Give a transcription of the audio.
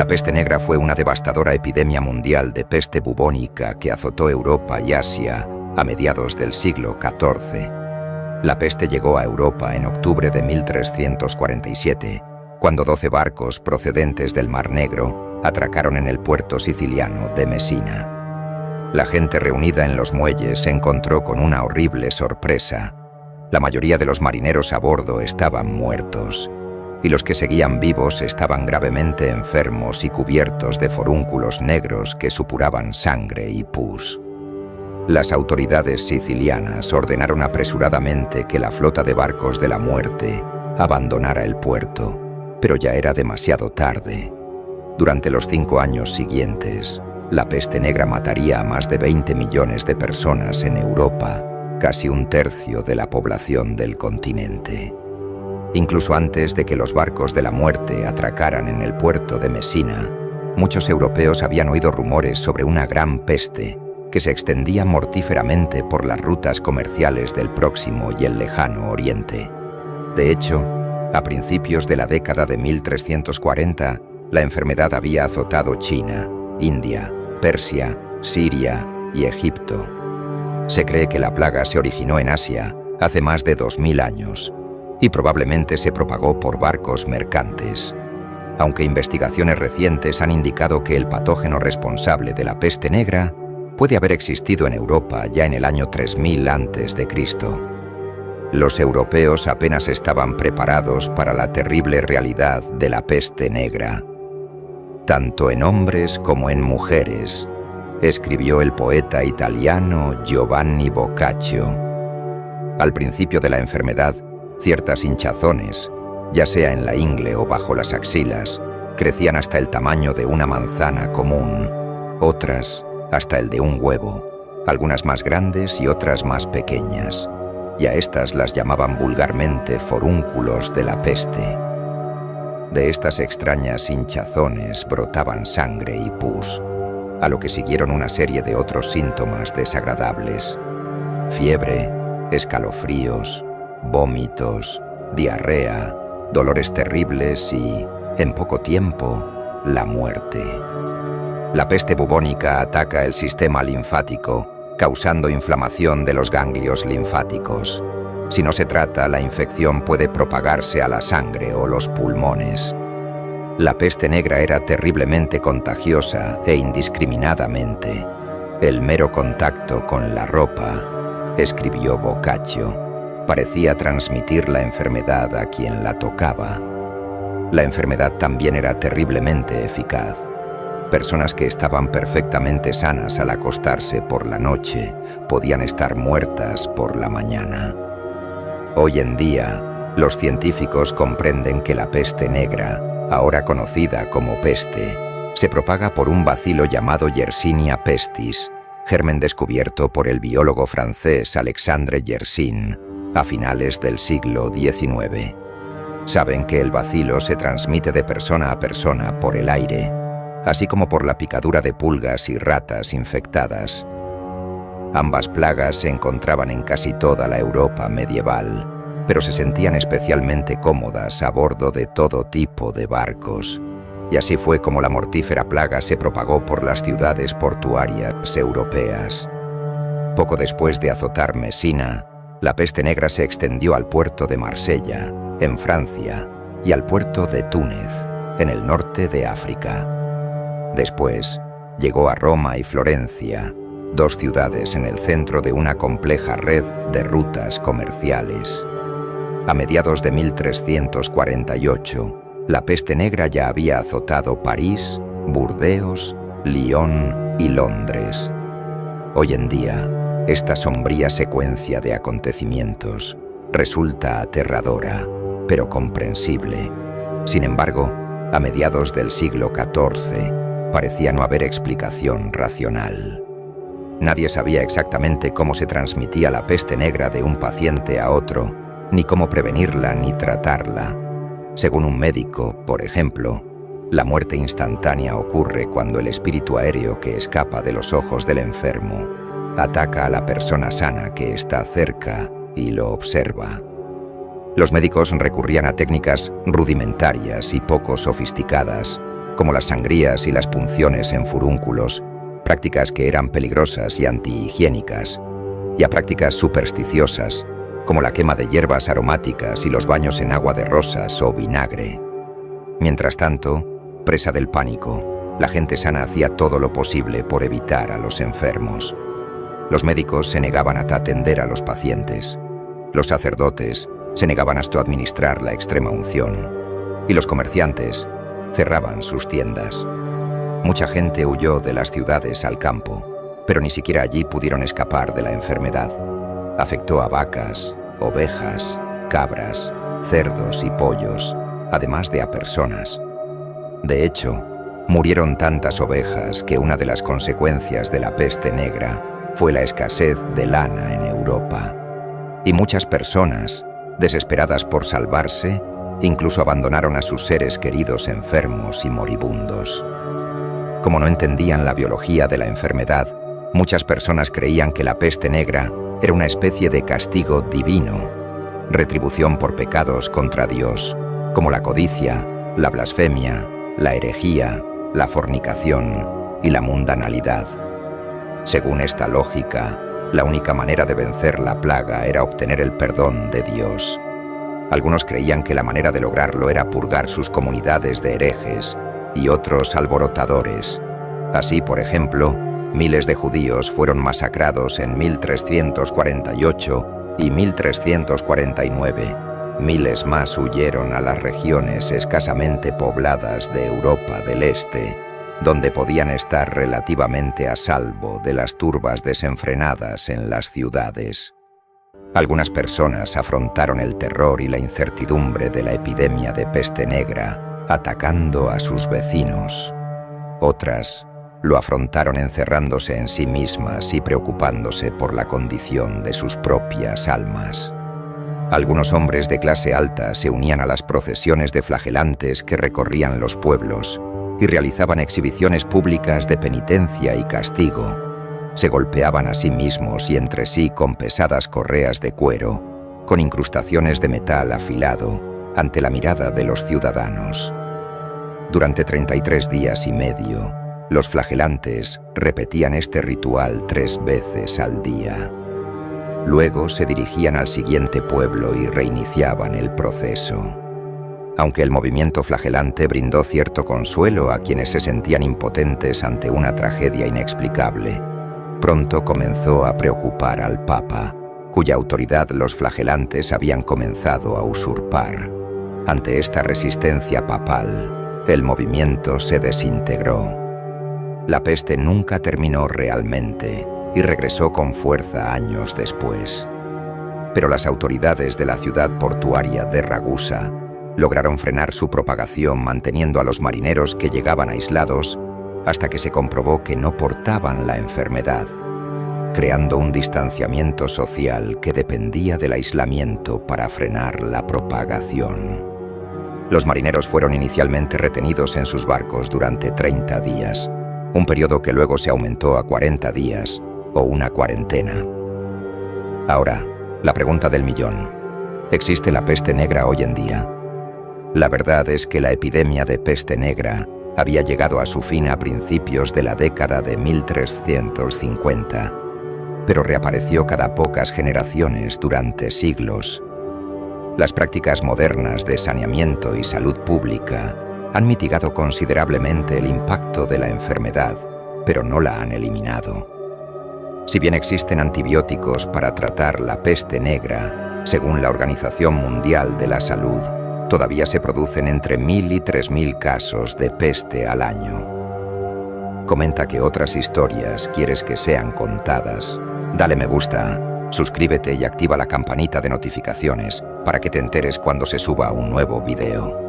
peste negra fue una devastadora epidemia mundial de peste bubónica que azotó Europa y Asia a mediados del siglo XIV. La peste llegó a Europa en octubre de 1347, cuando 12 barcos procedentes del Mar Negro atracaron en el puerto siciliano de Messina. La gente reunida en los muelles se encontró con una horrible sorpresa. La mayoría de los marineros a bordo estaban muertos, y los que seguían vivos estaban gravemente enfermos y cubiertos de forúnculos negros que supuraban sangre y pus. Las autoridades sicilianas ordenaron apresuradamente que la flota de barcos de la muerte abandonara el puerto, pero ya era demasiado tarde. Durante los 5 años siguientes, la peste negra mataría a más de 20 millones de personas en Europa, casi un tercio de la población del continente. Incluso antes de que los barcos de la muerte atracaran en el puerto de Messina, muchos europeos habían oído rumores sobre una gran peste que se extendía mortíferamente por las rutas comerciales del Próximo y el Lejano Oriente. De hecho, a principios de la década de 1340, la enfermedad había azotado China, India, Persia, Siria y Egipto. Se cree que la plaga se originó en Asia hace más de 2000 años y probablemente se propagó por barcos mercantes, aunque investigaciones recientes han indicado que el patógeno responsable de la peste negra puede haber existido en Europa ya en el año 3000 a.C. Los europeos apenas estaban preparados para la terrible realidad de la peste negra. Tanto en hombres como en mujeres, escribió el poeta italiano Giovanni Boccaccio. Al principio de la enfermedad, ciertas hinchazones, ya sea en la ingle o bajo las axilas, crecían hasta el tamaño de una manzana común, otras hasta el de un huevo, algunas más grandes y otras más pequeñas, y a estas las llamaban vulgarmente forúnculos de la peste. De estas extrañas hinchazones brotaban sangre y pus, a lo que siguieron una serie de otros síntomas desagradables: fiebre, escalofríos, vómitos, diarrea, dolores terribles y, en poco tiempo, la muerte. La peste bubónica ataca el sistema linfático, causando inflamación de los ganglios linfáticos. Si no se trata, la infección puede propagarse a la sangre o los pulmones. La peste negra era terriblemente contagiosa e indiscriminadamente. El mero contacto con la ropa, escribió Boccaccio, parecía transmitir la enfermedad a quien la tocaba. La enfermedad también era terriblemente eficaz. Personas que estaban perfectamente sanas al acostarse por la noche podían estar muertas por la mañana. Hoy en día, los científicos comprenden que la peste negra, ahora conocida como peste, se propaga por un bacilo llamado Yersinia pestis, germen descubierto por el biólogo francés Alexandre Yersin a finales del siglo XIX. Saben que el bacilo se transmite de persona a persona por el aire, así como por la picadura de pulgas y ratas infectadas. Ambas plagas se encontraban en casi toda la Europa medieval, pero se sentían especialmente cómodas a bordo de todo tipo de barcos. Y así fue como la mortífera plaga se propagó por las ciudades portuarias europeas. Poco después de azotar Messina, la peste negra se extendió al puerto de Marsella, en Francia, y al puerto de Túnez, en el norte de África. Después, llegó a Roma y Florencia, 2 ciudades en el centro de una compleja red de rutas comerciales. A mediados de 1348, la peste negra ya había azotado París, Burdeos, Lyon y Londres. Hoy en día, esta sombría secuencia de acontecimientos resulta aterradora, pero comprensible. Sin embargo, a mediados del siglo XIV, parecía no haber explicación racional. Nadie sabía exactamente cómo se transmitía la peste negra de un paciente a otro, ni cómo prevenirla ni tratarla. Según un médico, por ejemplo, la muerte instantánea ocurre cuando el espíritu aéreo que escapa de los ojos del enfermo ataca a la persona sana que está cerca y lo observa. Los médicos recurrían a técnicas rudimentarias y poco sofisticadas, como las sangrías y las punciones en furúnculos, prácticas que eran peligrosas y antihigiénicas, y a prácticas supersticiosas, como la quema de hierbas aromáticas y los baños en agua de rosas o vinagre. Mientras tanto, presa del pánico, la gente sana hacía todo lo posible por evitar a los enfermos. Los médicos se negaban hasta atender a los pacientes. Los sacerdotes se negaban hasta administrar la extrema unción. Y los comerciantes cerraban sus tiendas. Mucha gente huyó de las ciudades al campo, pero ni siquiera allí pudieron escapar de la enfermedad. Afectó a vacas, ovejas, cabras, cerdos y pollos, además de a personas. De hecho, murieron tantas ovejas que una de las consecuencias de la peste negra fue la escasez de lana en Europa. Y muchas personas, desesperadas por salvarse, incluso abandonaron a sus seres queridos enfermos y moribundos. Como no entendían la biología de la enfermedad, muchas personas creían que la peste negra era una especie de castigo divino, retribución por pecados contra Dios, como la codicia, la blasfemia, la herejía, la fornicación y la mundanalidad. Según esta lógica, la única manera de vencer la plaga era obtener el perdón de Dios. Algunos creían que la manera de lograrlo era purgar sus comunidades de herejes y otros alborotadores. Así, por ejemplo, miles de judíos fueron masacrados en 1348 y 1349. Miles más huyeron a las regiones escasamente pobladas de Europa del Este, donde podían estar relativamente a salvo de las turbas desenfrenadas en las ciudades. Algunas personas afrontaron el terror y la incertidumbre de la epidemia de peste negra, atacando a sus vecinos. Otras lo afrontaron encerrándose en sí mismas y preocupándose por la condición de sus propias almas. Algunos hombres de clase alta se unían a las procesiones de flagelantes que recorrían los pueblos y realizaban exhibiciones públicas de penitencia y castigo. Se golpeaban a sí mismos y entre sí con pesadas correas de cuero, con incrustaciones de metal afilado, ante la mirada de los ciudadanos. Durante 33 días y medio, los flagelantes repetían este ritual 3 veces al día. Luego se dirigían al siguiente pueblo y reiniciaban el proceso. Aunque el movimiento flagelante brindó cierto consuelo a quienes se sentían impotentes ante una tragedia inexplicable, pronto comenzó a preocupar al Papa, cuya autoridad los flagelantes habían comenzado a usurpar. Ante esta resistencia papal, el movimiento se desintegró. La peste nunca terminó realmente y regresó con fuerza años después. Pero las autoridades de la ciudad portuaria de Ragusa lograron frenar su propagación manteniendo a los marineros que llegaban aislados hasta que se comprobó que no portaban la enfermedad, creando un distanciamiento social que dependía del aislamiento para frenar la propagación. Los marineros fueron inicialmente retenidos en sus barcos durante 30 días, un periodo que luego se aumentó a 40 días o una cuarentena. Ahora, la pregunta del millón: ¿existe la peste negra hoy en día? La verdad es que la epidemia de peste negra había llegado a su fin a principios de la década de 1350, pero reapareció cada pocas generaciones durante siglos. Las prácticas modernas de saneamiento y salud pública han mitigado considerablemente el impacto de la enfermedad, pero no la han eliminado. Si bien existen antibióticos para tratar la peste negra, según la Organización Mundial de la Salud, todavía se producen entre 1.000 y 3.000 casos de peste al año. Comenta qué otras historias quieres que sean contadas. Dale me gusta, suscríbete y activa la campanita de notificaciones para que te enteres cuando se suba un nuevo video.